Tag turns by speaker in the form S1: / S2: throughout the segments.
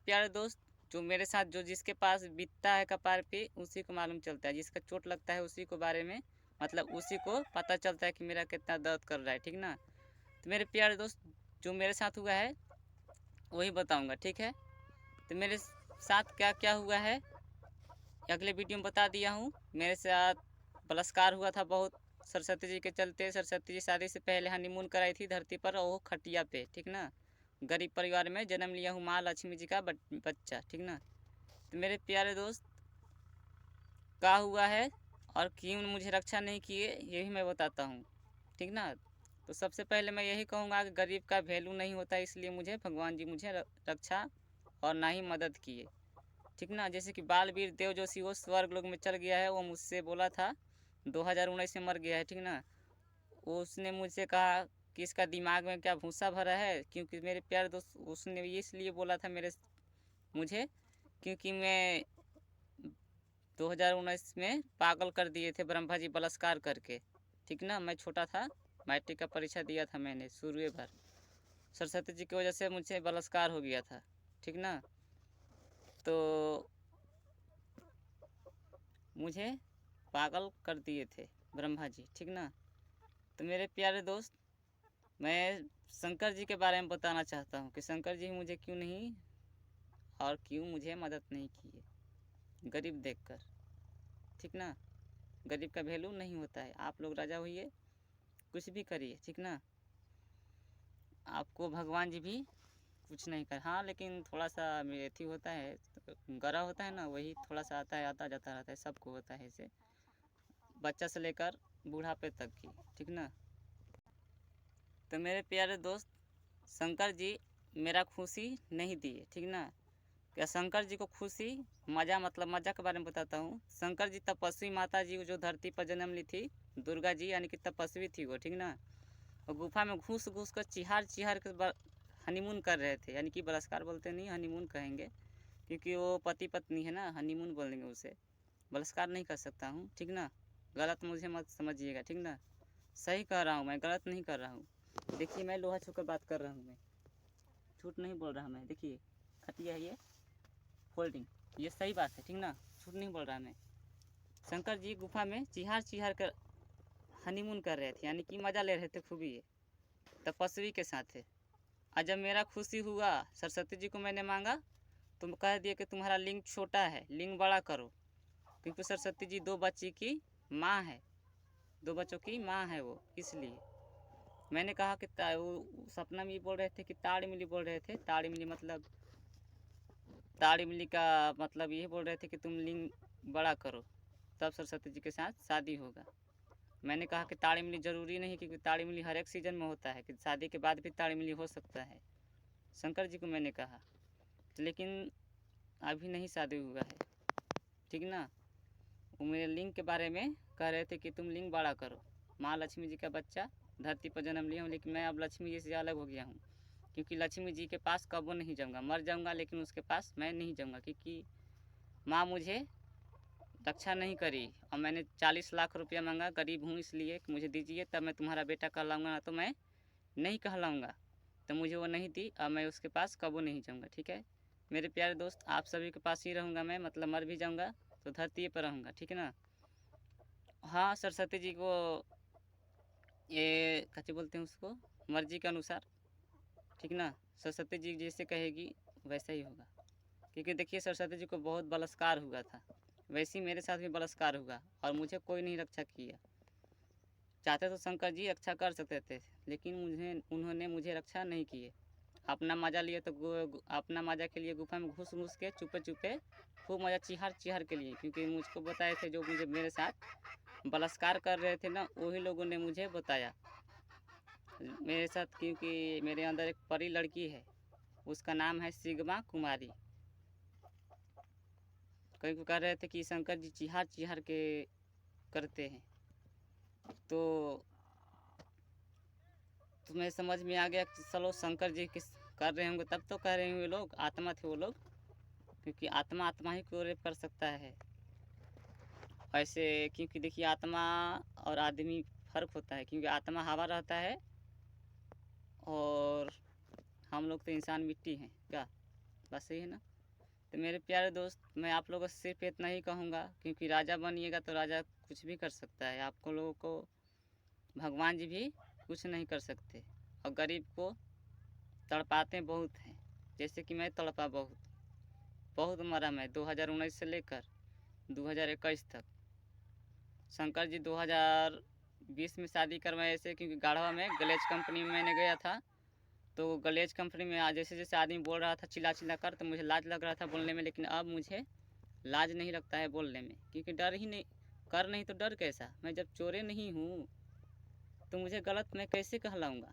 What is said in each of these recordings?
S1: प्यारे दोस्त, जो मेरे साथ जो जिसके पास बीतता है कपार पे उसी को मालूम चलता है, जिसका चोट लगता है उसी को बारे में मतलब उसी को पता चलता है कि मेरा कितना दर्द कर रहा है। ठीक ना। तो मेरे प्यारे दोस्त, जो मेरे साथ हुआ है वही बताऊंगा। ठीक है। तो मेरे साथ क्या क्या हुआ है अगले वीडियो में बता दिया हूँ। मेरे साथ बलात्कार हुआ था बहुत, सरस्वती जी के चलते। सरस्वती जी शादी से पहले हनीमून कराई थी धरती पर, और वो खटिया पे। ठीक ना। गरीब परिवार में जन्म लिया हूँ, माँ लक्ष्मी जी का बच्चा। ठीक ना। तो मेरे प्यारे दोस्त, क्या हुआ है और क्यों मुझे रक्षा नहीं किए यही मैं बताता हूँ। ठीक ना। तो सबसे पहले मैं यही कहूँगा कि गरीब का वैल्यू नहीं होता, इसलिए मुझे भगवान जी मुझे रक्षा और ना ही मदद किए। ठीक ना। जैसे कि बालवीर देव जोशी वो स्वर्ग लोक में चल गया है, वो मुझसे बोला था 2019 में मर गया है। ठीक ना। वो उसने मुझसे कहा कि इसका दिमाग में क्या भूसा भरा है, क्योंकि मेरे प्यारे दोस्त उसने इसलिए बोला था मुझे क्योंकि मैं 2019 में पागल कर दिए थे ब्रह्मा जी बलात्कार करके। ठीक ना। मैं छोटा था, मैट्रिक का परीक्षा दिया था मैंने शुरू भर, सरस्वती जी की वजह से मुझसे बलात्कार हो गया था। ठीक ना। तो मुझे पागल कर दिए थे ब्रह्मा जी। ठीक ना। तो मेरे प्यारे दोस्त, मैं शंकर जी के बारे में बताना चाहता हूँ कि शंकर जी मुझे क्यों नहीं और क्यों मुझे मदद नहीं किए गरीब देखकर। ठीक ना। गरीब का वैल्यू नहीं होता है। आप लोग राजा होइए, कुछ भी करिए। ठीक ना। आपको भगवान जी भी कुछ नहीं कर, हाँ लेकिन थोड़ा सा मेथी होता है, गरा होता है ना, वही थोड़ा सा आता है, आता जाता रहता है, सबको होता है इसे, बच्चा से लेकर बूढ़ापे तक की। ठीक ना। तो मेरे प्यारे दोस्त, शंकर जी मेरा खुशी नहीं दिए। ठीक ना। क्या शंकर जी को खुशी मजा, मतलब मजा के बारे में बताता हूँ। शंकर जी तपस्वी माता जी जो धरती पर जन्म ली थी, दुर्गा जी यानी कि तपस्वी थी वो। ठीक ना। और गुफा में घुस घुस कर चिहार चिहार कर हनीमून कर रहे थे, यानी कि बलात्कार बोलते नहीं, हनीमून कहेंगे, क्योंकि वो पति पत्नी है ना, हनीमून बोलेंगे उसे, बलात्कार नहीं कर सकता हूँ। ठीक ना। गलत मुझे मत समझिएगा। ठीक ना। सही कह रहा हूँ मैं, गलत नहीं कर रहा हूँ। देखिए मैं लोहा छूकर बात कर रहा हूँ, मैं झूठ नहीं बोल रहा मैं। देखिए खटिया है ये फोल्डिंग, ये सही बात है। ठीक ना। झूठ नहीं बोल रहा मैं। शंकर जी गुफा में चिहार चिहार कर हनीमून कर रहे थे, यानी कि मज़ा ले रहे थे खूबी, ये तपस्वी के साथ है। और जब मेरा खुशी हुआ, सरस्वती जी को मैंने मांगा, तो कह दिया कि तुम्हारा लिंग छोटा है, लिंग बड़ा करो, क्योंकि सरस्वती जी दो बच्ची की माँ है, दो बच्चों की माँ है वो, इसलिए मैंने कहा कि वो सपना में ये बोल रहे थे कि ताड़ी मिली बोल रहे थे, ताड़ी मिली मतलब ताड़ी मिली का मतलब ये बोल रहे थे कि तुम लिंग बड़ा करो तब सरस्वती जी के साथ शादी होगा। मैंने कहा कि ताड़ी मिली ज़रूरी नहीं, क्योंकि ताड़ी मिली हर एक सीज़न में होता है, कि शादी के बाद भी ताड़ी मिली हो सकता है। शंकर जी को मैंने कहा, लेकिन अभी नहीं शादी हुआ है। ठीक ना। वो मेरे लिंग के बारे में कह रहे थे कि तुम लिंग बड़ा करो, माँ लक्ष्मी जी का बच्चा धरती पर जन्म लिया हूँ, लेकिन मैं अब लक्ष्मी जी से अलग हो गया हूँ, क्योंकि लक्ष्मी जी के पास कबो नहीं जाऊँगा, मर जाऊँगा लेकिन उसके पास मैं नहीं जाऊँगा, क्योंकि माँ मुझे रक्षा नहीं करी, और मैंने 40 लाख रुपया मांगा, गरीब हूँ इसलिए कि मुझे दीजिए तब मैं तुम्हारा बेटा कहलाऊँगा, ना तो मैं नहीं कहलाऊँगा। तो मुझे वो नहीं दी, अब मैं उसके पास कबो नहीं जाऊँगा। ठीक है मेरे प्यारे दोस्त, आप सभी के पास ही रहूँगा मैं, मतलब मर भी जाऊँगा तो धरती पर रहूँगा। ठीक है ना। हाँ सरस्वती जी को ये कैसे बोलते हैं उसको, मर्जी के अनुसार। ठीक ना। सरस्वती जी जैसे कहेगी वैसा ही होगा, क्योंकि देखिए सरस्वती जी को बहुत बलात्कार हुआ था, वैसे ही मेरे साथ भी बलात्कार हुआ और मुझे कोई नहीं रक्षा किया। चाहते तो शंकर जी रक्षा कर सकते थे, लेकिन उन्होंने मुझे रक्षा नहीं किए। अपना मज़ा लिए तो अपना मज़ा के लिए गुफा में घुस घुस के चुपे चुपे खूब मज़ा चिहार चिहार के लिए, क्योंकि मुझको बताए थे जो मुझे मेरे साथ बलात्कार कर रहे थे ना, वही लोगों ने मुझे बताया मेरे साथ, क्योंकि मेरे अंदर एक परी लड़की है, उसका नाम है सिग्मा कुमारी। कई को कह रहे थे कि शंकर जी चिहार चिहार के करते हैं, तो तुम्हें समझ में आ गया कि चलो शंकर जी किस कर रहे होंगे, तब तो कह रहे होंगे लोग आत्मा थे वो लोग, क्योंकि आत्मा आत्मा ही को रेप कर सकता है ऐसे, क्योंकि देखिए आत्मा और आदमी फ़र्क होता है, क्योंकि आत्मा हवा रहता है और हम लोग तो इंसान मिट्टी हैं, क्या बात सही है ना। तो मेरे प्यारे दोस्त, मैं आप लोगों से सिर्फ इतना ही कहूँगा, क्योंकि राजा बनिएगा तो राजा कुछ भी कर सकता है, आपको लोगों को भगवान जी भी कुछ नहीं कर सकते। और गरीब को तड़पाते बहुत हैं, जैसे कि मैं तड़पा बहुत बहुत मरा मैं 2019 से लेकर 2021 तक। शंकर जी 2020 में शादी करवाए ऐसे, क्योंकि गाढ़वा में गलेज कंपनी में मैंने गया था। तो गलेज कंपनी में आज जैसे जैसे आदमी बोल रहा था चिल्ला चिल्ला कर, तो मुझे लाज लग रहा था बोलने में, लेकिन अब मुझे लाज नहीं लगता है बोलने में, क्योंकि डर ही नहीं, कर नहीं तो डर कैसा। मैं जब चोरे नहीं हूँ तो मुझे गलत मैं कैसे कहलाऊँगा।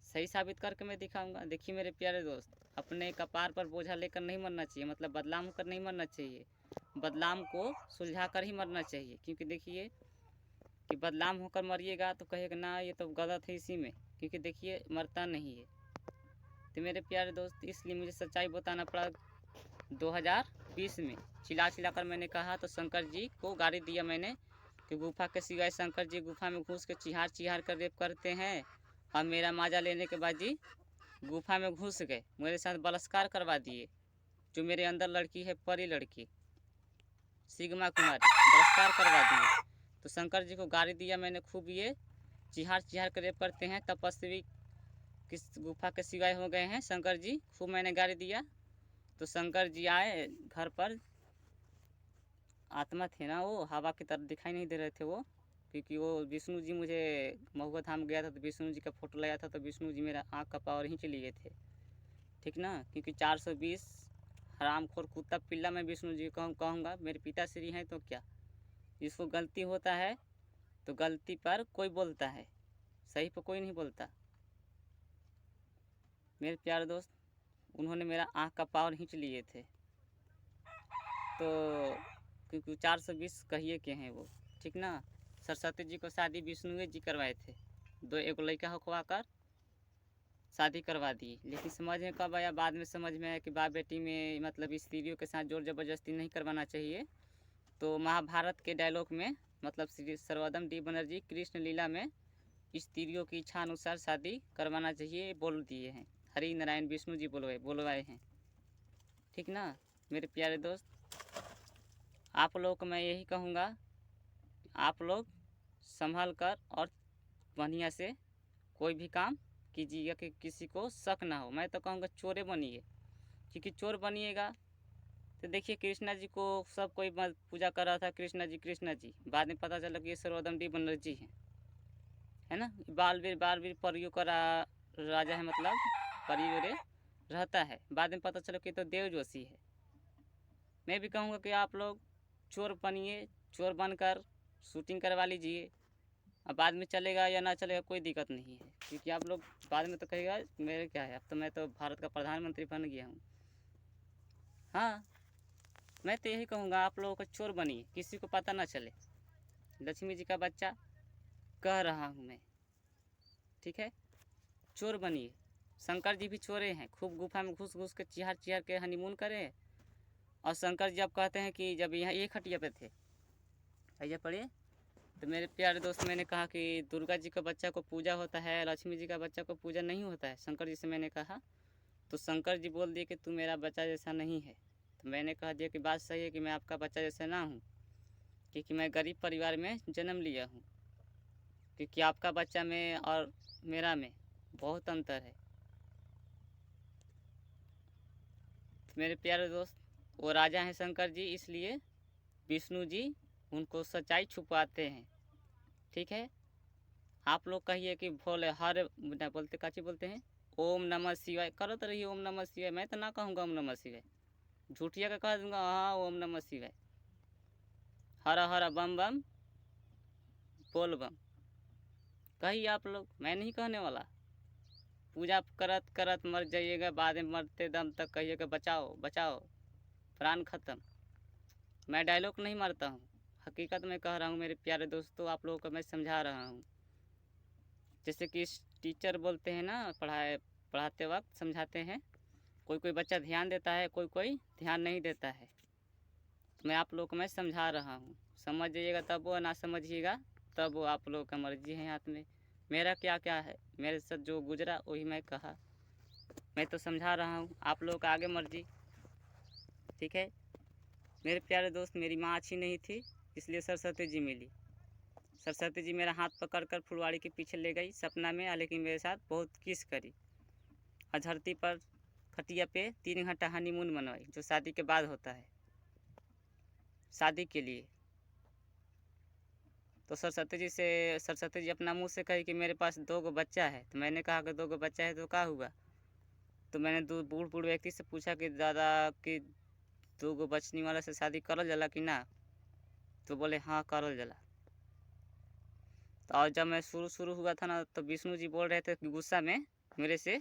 S1: सही साबित करके मैं दिखाऊंगा। देखिए मेरे प्यारे दोस्त, अपने कपार पर बोझा लेकर नहीं मरना चाहिए, मतलब बदनाम होकर नहीं मरना चाहिए, बदनाम को सुलझा कर ही मरना चाहिए। क्योंकि देखिए कि बदनाम होकर मरिएगा तो कहेगा ना ये तो गलत है इसी में, क्योंकि देखिए मरता नहीं है। तो मेरे प्यारे दोस्त, इसलिए मुझे सच्चाई बताना पड़ा। 2020 में चिल्ला चिल्ला कर मैंने कहा, तो शंकर जी को गाली दिया मैंने कि गुफा के सिवाय शंकर जी गुफा में घुस के चिहार चिहार कर रेप करते हैं, और मेरा माजा लेने के बाद जी गुफा में घुस गए, मेरे साथ बलात्कार करवा दिए। जो मेरे अंदर लड़की है, परी लड़की सिग्मा कुमारी, बलात्कार करवा दिए। तो शंकर जी को गाली दिया मैंने खूब, ये चिहार चिहार कर रेप करते हैं, तपस्वी किस गुफा के सिवाय हो गए हैं शंकर जी, खूब मैंने गाली दिया। तो शंकर जी आए घर पर, आत्मा थे ना वो, हवा की तरह दिखाई नहीं दे रहे थे वो, क्योंकि वो विष्णु जी, मुझे महुआ धाम गया था तो विष्णु जी का फोटो लगाया था, तो विष्णु जी मेरा आँख का पावर ही चली गए थे, ठीक ना। क्योंकि 420 हरामखोर कुत्ता पिल्ला मैं विष्णु जी कहूँगा, मेरे पिताश्री हैं तो क्या। जिसको गलती होता है तो गलती पर कोई बोलता है, सही पर कोई नहीं बोलता। मेरे प्यारे दोस्त, उन्होंने मेरा आँख का पावर खींच लिए थे। तो क्योंकि 420 कहिए के हैं वो, ठीक ना। सरस्वती जी को शादी विष्णु जी करवाए थे, दो एक लड़का हकवा कर शादी करवा दी। लेकिन समझ में कब आया, बाद में समझ में आया कि बाप बेटी में मतलब स्त्रियों के साथ जोर ज़बरदस्ती नहीं करवाना चाहिए। तो महाभारत के डायलॉग में मतलब श्री सर्वोत्तम डी बनर्जी कृष्ण लीला में स्त्रियों की इच्छा अनुसार शादी करवाना चाहिए बोल दिए हैं, हरि नारायण विष्णु जी बोलवाए हैं, ठीक ना। मेरे प्यारे दोस्त, आप लोग को मैं यही कहूँगा, आप लोग संभल कर और बढ़िया से कोई भी काम कीजिएगा कि किसी को शक ना हो। मैं तो कहूँगा चोरे बनिए, क्योंकि चोर बनिएगा तो देखिए कृष्णा जी को सब कोई पूजा कर रहा था, कृष्णा जी, बाद में पता चला कि ये सर्वोत्तम डी बनर्जी हैं, है ना। बालवीर परियों का राजा है, मतलब परियों रहता है, बाद में पता चला कि तो देव जोशी है। मैं भी कहूँगा कि आप लोग चोर बनिए, चोर बनकर शूटिंग करवा लीजिए, अब बाद में चलेगा या ना चलेगा कोई दिक्कत नहीं है, क्योंकि आप लोग बाद में तो कहेगा मेरे क्या है, अब तो मैं तो भारत का प्रधानमंत्री बन गया हूँ। हाँ, मैं तो यही कहूँगा आप लोगों को चोर बनिए, किसी को पता ना चले। लक्ष्मी जी का बच्चा कह रहा हूँ मैं, ठीक है। चोर बनिए, शंकर जी भी चोरे हैं, खूब गुफा में घुस घुस के चिहार चिहार के हनीमून करे। और शंकर जी अब कहते हैं कि जब यहाँ एक खटिया पे थे, आइए पढ़िए। तो मेरे प्यारे दोस्त, मैंने कहा कि दुर्गा जी का बच्चा को पूजा होता है, लक्ष्मी जी का बच्चा को पूजा नहीं होता है, शंकर जी से मैंने कहा। तो शंकर जी बोल दिए कि तू मेरा बच्चा जैसा नहीं है। तो मैंने कह दिया कि बात सही है कि मैं आपका बच्चा जैसा ना हूँ, क्योंकि मैं गरीब परिवार में जन्म लिया हूँ, क्योंकि आपका बच्चा में और मेरा में बहुत अंतर है। तो मेरे प्यारे दोस्त, वो राजा हैं शंकर जी, इसलिए विष्णु जी उनको सच्चाई छुपाते हैं, ठीक है। आप लोग कहिए कि भोले हर बोलते काची बोलते हैं, ओम नमः शिवाय करो तो रहिए, ओम नमः शिवाय। मैं तो ना कहूँगा ओम नमः शिवाय, झूठिया का कह दूँगा हाँ ओम नमः शिवाय, हर हर बम बम बोल बम कहिए आप लोग, मैं नहीं कहने वाला। पूजा करत करत मर जाइएगा, बाद में मरते दम तक कहिएगा बचाओ बचाओ, प्राण खत्म। मैं डायलॉग नहीं मारता हूँ, हकीकत में कह रहा हूँ मेरे प्यारे दोस्तों, आप लोगों को मैं समझा रहा हूँ। जैसे कि टीचर बोलते हैं ना, पढ़ाते वक्त समझाते हैं, कोई कोई बच्चा ध्यान देता है, कोई कोई ध्यान नहीं देता है। तो मैं आप लोगों को मैं समझा रहा हूँ, समझ जाइएगा तब वो, ना समझिएगा तब वो, आप लोगों का मर्जी है हाथ में। मेरा क्या क्या है, मेरे साथ जो गुजरा वही मैं कहा, मैं तो समझा रहा हूँ, आप लोगों का आगे मर्जी। ठीक है। मेरे प्यारे दोस्त, मेरी माँ अच्छी नहीं थी, इसलिए सरस्वती जी मिली। सरस्वती जी मेरा हाथ पकड़ कर फुलवाड़ी के पीछे ले गई सपना में, लेकिन मेरे साथ बहुत किस करी और धरती पर खटिया पे 3 घंटा हनीमून मनवाई, जो शादी के बाद होता है, शादी के लिए। तो सरस्वती जी अपना मुँह से कही कि मेरे पास 2 बच्चा है। तो मैंने कहा कि 2 बच्चा है तो क्या हुआ। तो मैंने दो बूढ़ व्यक्ति से पूछा कि दादा कि 2 बचनी वाला से शादी करल जाला कि ना। तो बोले हाँ करल जाला। तो और जब मैं शुरू हुआ था ना, तो विष्णु जी बोल रहे थे गुस्सा में मेरे से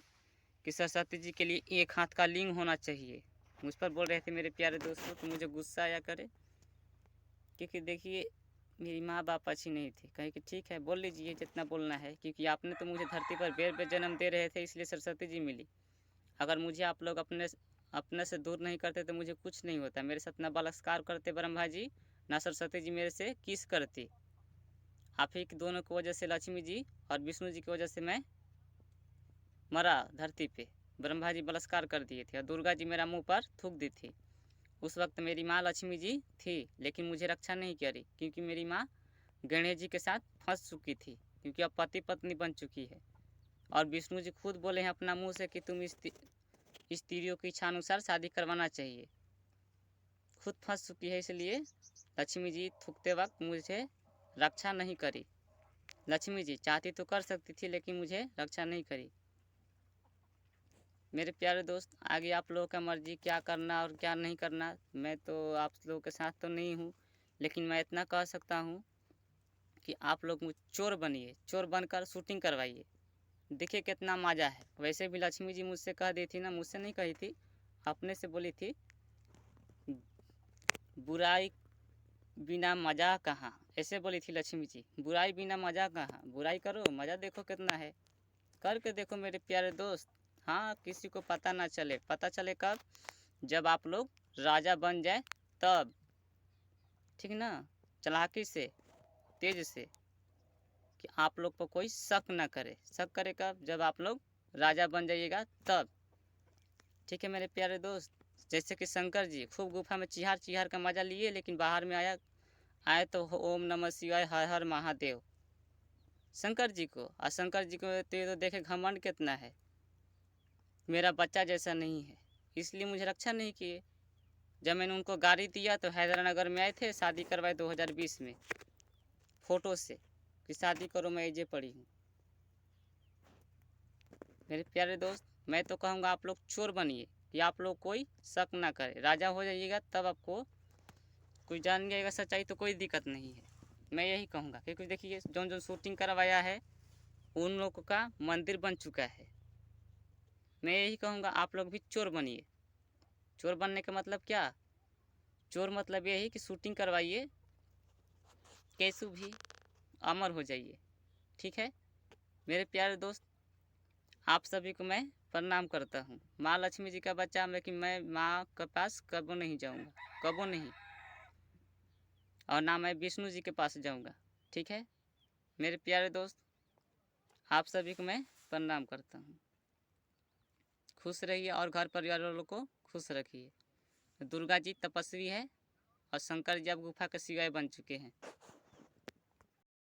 S1: कि सरस्वती जी के लिए 1 हाथ का लिंग होना चाहिए। मुझ पर बोल रहे थे मेरे प्यारे दोस्तों। तो मुझे गुस्सा आया करे, क्योंकि देखिए मेरी माँ बाप अच्छी नहीं थी। कहे कि ठीक है बोल लीजिए जितना बोलना है, क्योंकि आपने तो मुझे धरती पर बेर बेर जन्म दे रहे थे, इसलिए सरस्वती जी मिली। अगर मुझे आप लोग अपने से दूर नहीं करते तो मुझे कुछ नहीं होता। मेरे साथ ना बलात्कार करते ब्रह्मा जी, ना सरस्वती जी मेरे से किस करती। आप ही दोनों की वजह से लक्ष्मी जी और विष्णु जी की वजह से मैं मरा धरती पे। ब्रह्मा जी बलात्कार कर दिए थे और दुर्गा जी मेरा मुंह पर थूक दी थी। उस वक्त मेरी माँ लक्ष्मी जी थी, लेकिन मुझे रक्षा नहीं करी, क्योंकि मेरी माँ गणेश जी के साथ फंस चुकी थी, क्योंकि अब पति पत्नी बन चुकी है। और विष्णु जी खुद बोले हैं अपना मुंह से कि तुम स्त्रियों की इच्छा अनुसार शादी करवाना चाहिए। खुद फंस चुकी है, इसलिए लक्ष्मी जी थूकते वक्त मुझे रक्षा नहीं करी। लक्ष्मी जी चाहती तो कर सकती थी, लेकिन मुझे रक्षा नहीं करी। मेरे प्यारे दोस्त, आगे आप लोगों का मर्जी क्या करना और क्या नहीं करना। मैं तो आप लोगों के साथ तो नहीं हूँ, लेकिन मैं इतना कह सकता हूँ कि आप लोग मुझ चोर बनिए, चोर बनकर शूटिंग करवाइए, देखिए कितना मज़ा है। वैसे भी लक्ष्मी जी मुझसे कह दी थी ना, मुझसे नहीं कही थी, अपने से बोली थी, बुराई बिना मज़ा कहाँ। ऐसे बोली थी लक्ष्मी जी, बुराई बिना मज़ा कहाँ। बुराई करो, मज़ा देखो कितना है, करके देखो मेरे प्यारे दोस्त। हाँ, किसी को पता ना चले। पता चले कब, जब आप लोग राजा बन जाए तब, ठीक ना। चालाकी से, तेज से, कि आप लोग पर कोई शक ना करे। शक करे कब, जब आप लोग राजा बन जाइएगा तब, ठीक है मेरे प्यारे दोस्त। जैसे कि शंकर जी खूब गुफा में चिहार चिहार का मजा लिए, लेकिन बाहर में आए तो ओम नमः शिवाय हर हर महादेव। शंकर जी को, और शंकर जी को तो देखे घमंड कितना है, मेरा बच्चा जैसा नहीं है, इसलिए मुझे रक्षा नहीं किए। जब मैंने उनको गाड़ी दिया तो हैदरानगर में आए थे, शादी करवाए 2020 में फ़ोटो से कि शादी करो, मैं एजे पड़ी हूँ। मेरे प्यारे दोस्त, मैं तो कहूँगा आप लोग चोर बनिए, कि आप लोग कोई शक ना करे। राजा हो जाइएगा तब आपको कोई जान जाएगा सच्चाई, तो कोई दिक्कत नहीं है। मैं यही कहूँगा, क्योंकि देखिए जो जो शूटिंग करवाया है उन लोगों का मंदिर बन चुका है। मैं यही कहूँगा आप लोग भी चोर बनिए। चोर बनने का मतलब क्या, चोर मतलब यही कि शूटिंग करवाइए, कैसे भी अमर हो जाइए, ठीक है मेरे प्यारे दोस्त। आप सभी को मैं प्रणाम करता हूँ। माँ लक्ष्मी जी का बच्चा, लेकिन मैं माँ के पास कबो नहीं जाऊँगा, कबो नहीं, और ना मैं विष्णु जी के पास जाऊँगा, ठीक है मेरे प्यारे दोस्त। आप सभी को मैं प्रणाम करता हूँ। खुश रहिए और घर परिवार वालों को खुश रखिए। दुर्गा जी तपस्वी है और शंकर जी अब गुफा के शिवाय बन चुके हैं।